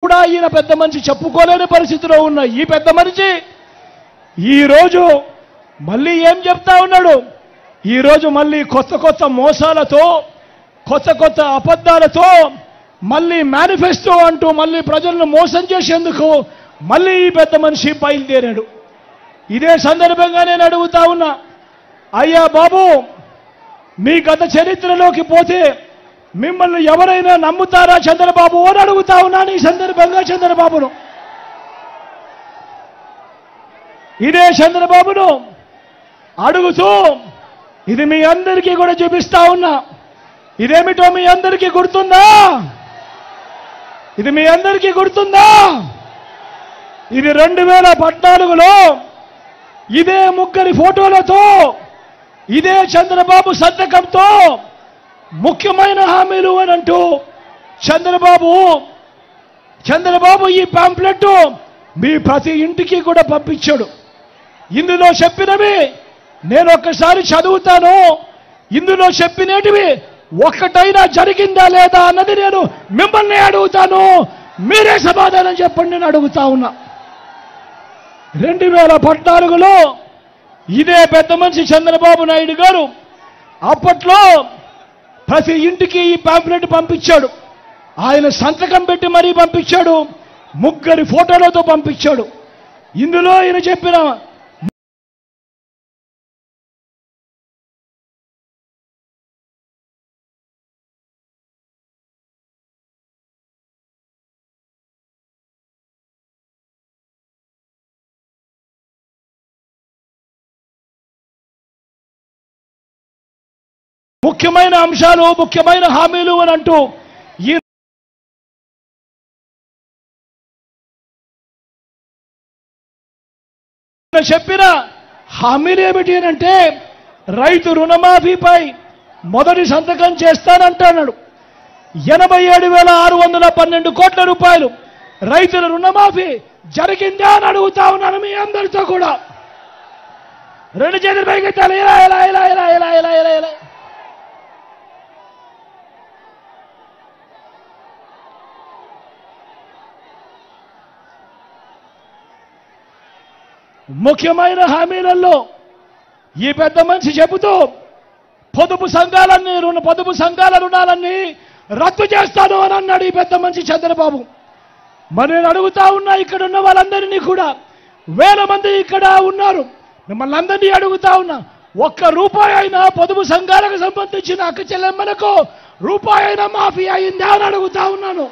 కూడా ఈయన పెద్ద మనిషి చెప్పుకోలేని పరిస్థితిలో ఉన్న ఈ పెద్ద మనిషి ఈరోజు మళ్ళీ ఏం చెప్తా ఉన్నాడు? ఈరోజు మళ్ళీ కొత్త మోసాలతో కొత్త అబద్ధాలతో మళ్ళీ మేనిఫెస్టో అంటూ మళ్ళీ ప్రజలను మోసం చేసేందుకు మళ్ళీ ఈ పెద్ద మనిషి బయలుదేరాడు. ఇదే సందర్భంగా నేను అడుగుతా ఉన్నా, అయ్యా బాబు, మీ గత చరిత్రలోకి పోతే మిమ్మల్ని ఎవరైనా నమ్ముతారా చంద్రబాబు అని అడుగుతా ఉన్నాను ఈ సందర్భంగా చంద్రబాబును. ఇదే చంద్రబాబును అడుగుతూ ఇది మీ అందరికీ కూడా చూపిస్తా ఉన్నా. ఇదేమిటో మీ అందరికీ గుర్తుందా? ఇది మీ అందరికీ గుర్తుందా? ఇది 2014లో ఇదే ముగ్గురి ఫోటోలతో ఇదే చంద్రబాబు సంతకంతో ముఖ్యమైన హామీలు అని అంటూ చంద్రబాబు ఈ పాంప్లెట్ మీ ప్రతి ఇంటికి కూడా పంపించాడు. ఇందులో చెప్పినవి నేను ఒక్కసారి చదువుతాను. ఇందులో చెప్పినటివి ఒక్కటైనా జరిగిందా లేదా అన్నది నేను మిమ్మల్ని అడుగుతాను. మీరే సమాధానం చెప్పండి నేను అడుగుతా ఉన్నా. 2014లో ఇదే పెద్ద మనిషి చంద్రబాబు నాయుడు గారు అప్పట్లో ప్రతి ఇంటికి ఈ పాంప్లెట్ పంపించాడు. ఆయన సంతకం పెట్టి మరీ పంపించాడు. ముగ్గురి ఫోటోలతో పంపించాడు. ఇందులో ఆయన చెప్పిన ముఖ్యమైన అంశాలు, ముఖ్యమైన హామీలు అని అంటూ ఈ చెప్పిన హామీలు ఏమిటి అంటే రైతు రుణమాఫీపై మొదటి సంతకం చేస్తానంటున్నాడు. 87,612 కోట్ల రూపాయలు రైతుల రుణమాఫీ జరిగిందా అని అడుగుతా ఉన్నాను మీ అందరితో కూడా. 2 చేతుల పైకి ఇలా ముఖ్యమైన హామీలలో ఈ పెద్ద మనిషి చెబుతూ పొదుపు సంఘాల రుణాలన్నీ రద్దు చేస్తాను అని అన్నాడు ఈ పెద్ద మనిషి చంద్రబాబు. మరి నేను అడుగుతా ఉన్నా, ఇక్కడ ఉన్న వాళ్ళందరినీ కూడా, వేల మంది ఇక్కడ ఉన్నారు, మిమ్మల్ని అందరినీ అడుగుతా ఉన్నా, ఒక్క రూపాయి అయినా పొదుపు సంఘాలకు సంబంధించిన అక్క చెల్లెమ్మలకు రూపాయి అయినా మాఫీ అయిందా అని అడుగుతా ఉన్నాను.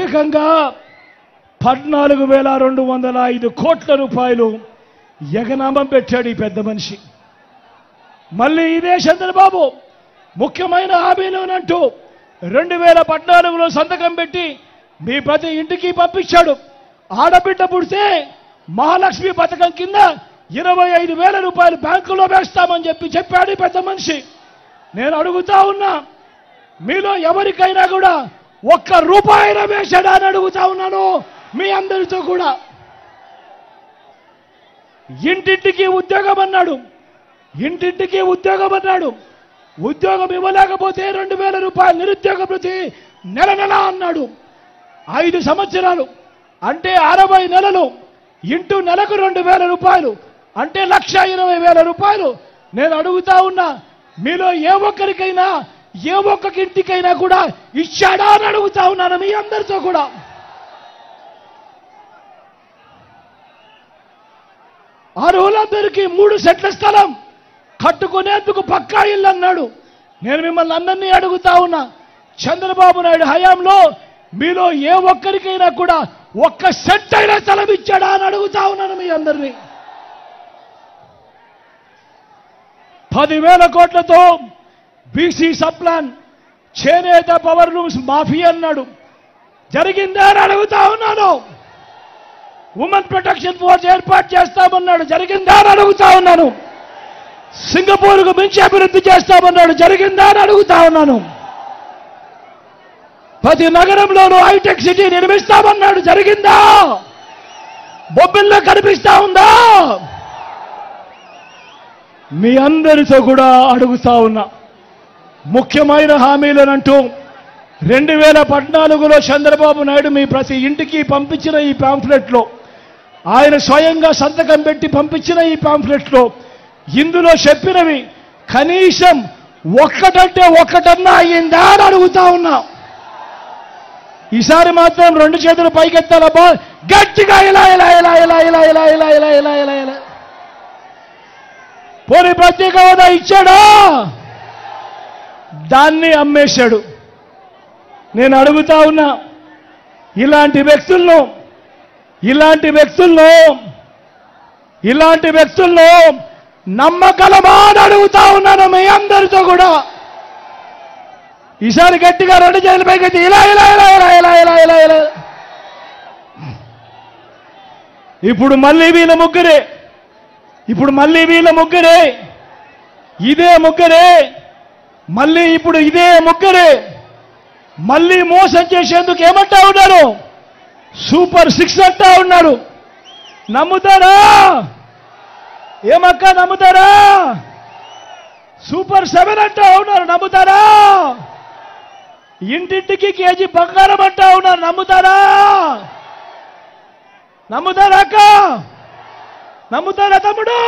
ఏకంగా 14,205 కోట్ల రూపాయలు ఎగనామం పెట్టాడు ఈ పెద్ద మనిషి. మళ్ళీ ఇదే చంద్రబాబు ముఖ్యమైన హామీలు అంటూ 2014లో సంతకం పెట్టి మీ ప్రతి ఇంటికి పంపించాడు. ఆడబిడ్డ పుడితే మహాలక్ష్మి పథకం కింద 25,000 రూపాయలు బ్యాంకులో వేస్తామని చెప్పాడు ఈ పెద్ద మనిషి. నేను అడుగుతా ఉన్నా, మీలో ఎవరికైనా కూడా ఒక్క రూపాయి వేశాడా అని అడుగుతా ఉన్నాను మీ అందరితో కూడా. ఇంటింటికి ఉద్యోగం అన్నాడు. ఉద్యోగం ఇవ్వలేకపోతే 2,000 రూపాయలు నిరుద్యోగ భృతి నెల అన్నాడు. 5 సంవత్సరాలు అంటే 60 నెలలు ఇంటూ నెలకు 2,000 రూపాయలు అంటే 1,20,000 రూపాయలు. నేను అడుగుతా ఉన్నా, మీలో ఏ ఒక్కరికైనా ఏ ఒక్క ఇంటికైనా కూడా ఇచ్చాడా అని అడుగుతా ఉన్నాను మీ అందరితో కూడా. అర్హులందరికీ 3 సెట్ల స్థలం కట్టుకునేందుకు పక్కా ఇల్లు అన్నాడు. నేను మిమ్మల్ని అందరినీ అడుగుతా ఉన్నా, చంద్రబాబు నాయుడు హయాంలో మీలో ఏ ఒక్కరికైనా కూడా ఒక్క సెట్ అయినా స్థలం ఇచ్చాడా అని అడుగుతా ఉన్నాను మీ అందరినీ. 10,000 కోట్లతో బీసీ సప్లాన్ చేనేత పవర్ లూమ్స్ మాఫీ అన్నాడు. జరిగిందా అని అడుగుతా ఉన్నాను. ఉమెన్ ప్రొటెక్షన్ ఫోర్స్ ఏర్పాటు చేస్తామన్నాడు. జరిగిందా అని అడుగుతా ఉన్నాను. సింగపూర్కు మించి అభివృద్ధి చేస్తామన్నాడు. జరిగిందా అని అడుగుతా ఉన్నాను. ప్రతి నగరంలోనూ హైటెక్ సిటీ నిర్మిస్తామన్నాడు. జరిగిందా? బొబ్బిల్లో కనిపిస్తా ఉందా? మీ అందరితో కూడా అడుగుతా ఉన్నా, ముఖ్యమైన హామీలనంటూ 2014లో చంద్రబాబు నాయుడు మీ ప్రతి ఇంటికి పంపించిన ఈ పాంఫ్లెట్లో, ఆయన స్వయంగా సంతకం పెట్టి పంపించిన ఈ పాంఫ్లెట్లో ఇందులో చెప్పినవి కనీసం ఒక్కటంటే ఒక్కటన్నా అయ్యిందా అని అడుగుతా ఉన్నా. ఈసారి మాత్రం 2 చేతులు పైకెత్తాలబ్బా, గట్టిగా ఇలా ఇలా ఇలా ఇలా ఇలా ఇలా ఇలా ఇలా ఇలా ఇలా ఇలా. పోనీ ప్రత్యేక హోదా ఇచ్చాడా? దాన్ని అమ్మేశాడు. నేను అడుగుతా ఉన్నా, ఇలాంటి వ్యక్తుల్లో నమ్మకలమా అని అడుగుతా ఉన్నాను మీ అందరితో కూడా. ఈసారి గట్టిగా 2 చేతుల పైకి ఇలా ఇలా ఇలా ఇలా ఇలా ఇలా ఇలా ఇలా. ఇప్పుడు మళ్ళీ వీళ్ళ ముగ్గురే, ఇదే ముగ్గురే, మళ్ళీ ఇప్పుడు ఇదే ముగ్గురే మళ్ళీ మోసం చేసేందుకు ఏమంటా ఉన్నారు? సూపర్ 6 అంటా ఉన్నారు. నమ్ముతారా? ఏమక్క నమ్ముతారా? సూపర్ 7 అంటా ఉన్నారు. నమ్ముతారా? ఇంటింటికి కేజీ బంగారం అంటా ఉన్నారు. నమ్ముతారా? అక్క? నమ్ముతారా తమ్ముడు?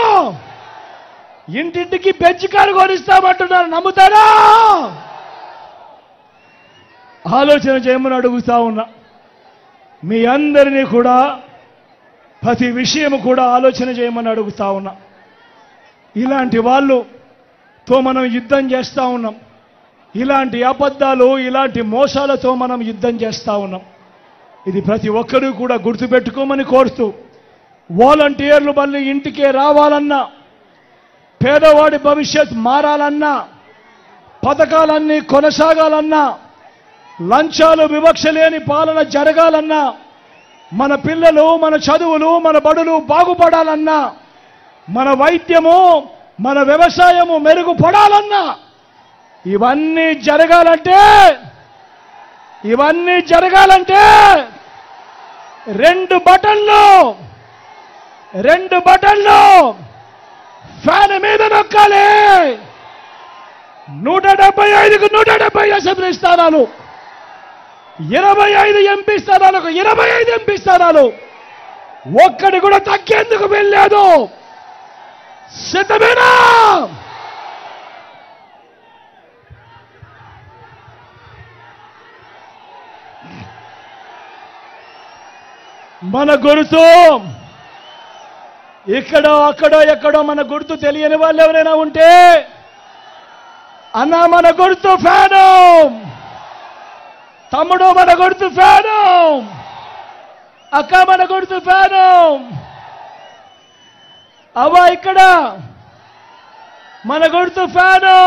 ఇంటింటికి బెంచ్ కారు కొనిస్తామంటున్నారు. నమ్ముతారా? ఆలోచన చేయమని అడుగుతా ఉన్నా. మీ అందరినీ కూడా ప్రతి విషయం కూడా ఆలోచన చేయమని అడుగుతా ఉన్నా. ఇలాంటి వాళ్ళతో మనం యుద్ధం చేస్తూ ఉన్నాం. ఇలాంటి అబద్ధాలు, ఇలాంటి మోసాలతో మనం యుద్ధం చేస్తూ ఉన్నాం. ఇది ప్రతి ఒక్కరూ కూడా గుర్తుపెట్టుకోమని కోరుతూ, వాలంటీర్లు మళ్ళీ ఇంటికే రావాలన్నా, పేదవాడి భవిష్యత్ మారాలన్నా, పథకాలన్నీ కొనసాగాలన్నా, లంచాలు వివక్ష లేని పాలన జరగాలన్నా, మన పిల్లలు, మన చదువులు, మన బడులు బాగుపడాలన్నా, మన వైద్యము, మన వ్యవసాయము మెరుగుపడాలన్నా, ఇవన్నీ జరగాలంటే 2 బటన్లు ఫ్యాన్ మీద నొక్కాలి. 175కు 170 అసెంబ్లీ స్థానాలు, 25 ఎంపీ స్థానాలకు 25 ఎంపీ స్థానాలు, ఒక్కడి కూడా తగ్గేందుకు వెళ్ళలేదు. సిద్ధమేనా? మన గుర్తు ఇక్కడో అక్కడో ఎక్కడో మన గుర్తు తెలియని వాళ్ళు ఎవరైనా ఉంటే, అన్న మన గుర్తు ఫ్యాను, తమ్ముడు మన గుర్తు ఫ్యాను, అక్క మన గుర్తు ఫ్యాను, అవ్వ ఇక్కడ మన గుర్తు ఫ్యాను.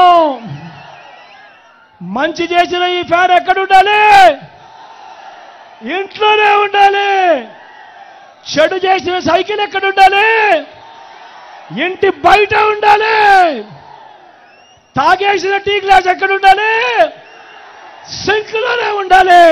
మంచి చేసిన ఈ ఫ్యాన్ ఎక్కడ ఉండాలి? ఇంట్లోనే ఉండాలి. చెడు చేసిన సైకిల్ ఎక్కడ ఉండాలి? ఇంటి బయట ఉండాలి. తాగేసిన టీ గ్లాస్ ఎక్కడ ఉండాలి? సింక్లోనే ఉండాలి.